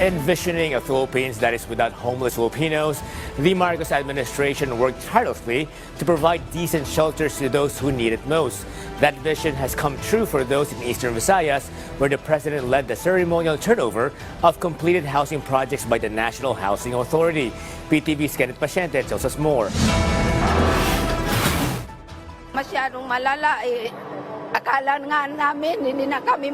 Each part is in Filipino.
Envisioning a Philippines that is without homeless Filipinos, the Marcos administration worked tirelessly to provide decent shelters to those who need it most. That vision has come true for those in Eastern Visayas, where the president led the ceremonial turnover of completed housing projects by the National Housing Authority. PTV's Kenneth Paciente tells us more. Masyadong malala akala nga namin hindi na kami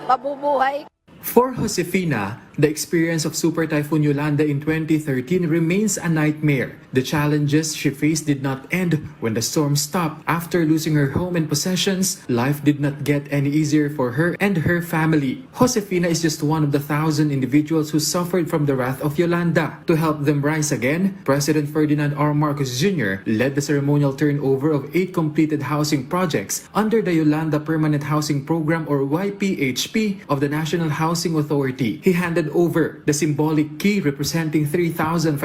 mabubuhay. For Josefina, the experience of Super Typhoon Yolanda in 2013 remains a nightmare. The challenges she faced did not end when the storm stopped. After losing her home and possessions, life did not get any easier for her and her family. Josefina is just one of the 1,000 individuals who suffered from the wrath of Yolanda. To help them rise again, President Ferdinand R. Marcos Jr. led the ceremonial turnover of 8 completed housing projects under the Yolanda Permanent Housing Program or YPHP of the National Housing Authority. He handed over the symbolic key representing 3,517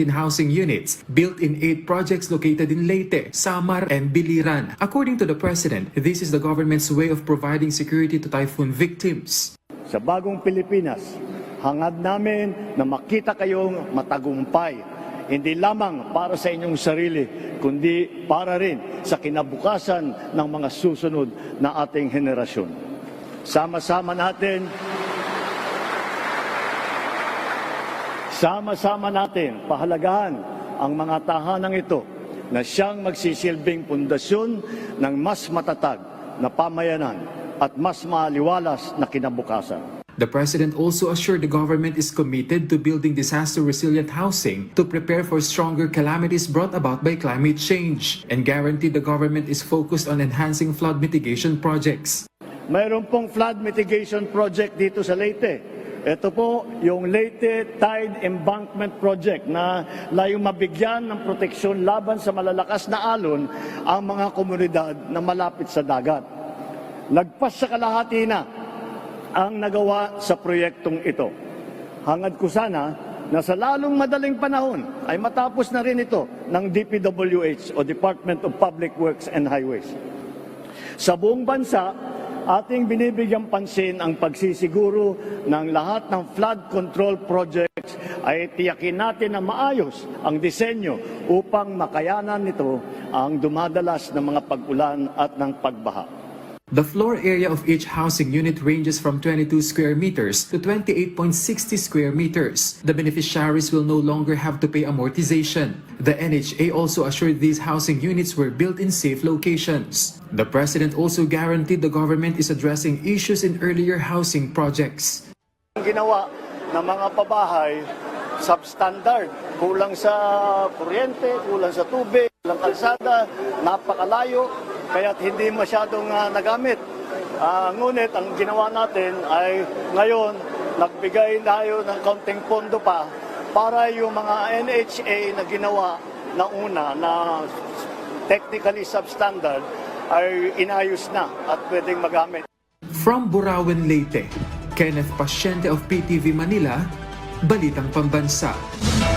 housing units built in 8 projects located in Leyte, Samar, and Biliran. According to the President, this is the government's way of providing security to typhoon victims. Sa bagong Pilipinas, hangad namin na makita kayong matagumpay, hindi lamang para sa inyong sarili, kundi para rin sa kinabukasan ng mga susunod na ating henerasyon. Sama-sama natin pahalagahan ang mga tahanang ito na siyang magsisilbing pundasyon ng mas matatag na pamayanan at mas maliwalas na kinabukasan. The President also assured the government is committed to building disaster-resilient housing to prepare for stronger calamities brought about by climate change and guaranteed the government is focused on enhancing flood mitigation projects. Mayroon pong flood mitigation project dito sa Leyte. Ito po yung Leyte Tide Embankment Project na layong mabigyan ng proteksyon laban sa malalakas na alon ang mga komunidad na malapit sa dagat. Lagpas sa kalahati na ang nagawa sa proyektong ito. Hangad ko sana na sa lalong madaling panahon ay matapos na rin ito ng DPWH o Department of Public Works and Highways. Sa buong bansa, ating binibigyang pansin ang pagsisiguro ng lahat ng flood control projects ay tiyakin natin na maayos ang disenyo upang makayanan nito ang dumadalas ng mga pag-ulan at ng pagbaha. The floor area of each housing unit ranges from 22 square meters to 28.60 square meters. The beneficiaries will no longer have to pay amortization. The NHA also assured these housing units were built in safe locations. The President also guaranteed the government is addressing issues in earlier housing projects. Ang ginawa ng mga pabahay, substandard, kulang sa kuryente, kulang sa tubig, kulang kalsada, napakalayo, kaya't hindi masyadong nagamit. Ngunit ang ginawa natin ay ngayon nagbigay tayo ng kaunting pondo pa para yung mga NHA na ginawa na una na technically substandard ay inayos na at pwedeng magamit. From Burauen, Leyte, Kenneth Paciente of PTV Manila, Balitang Pambansa.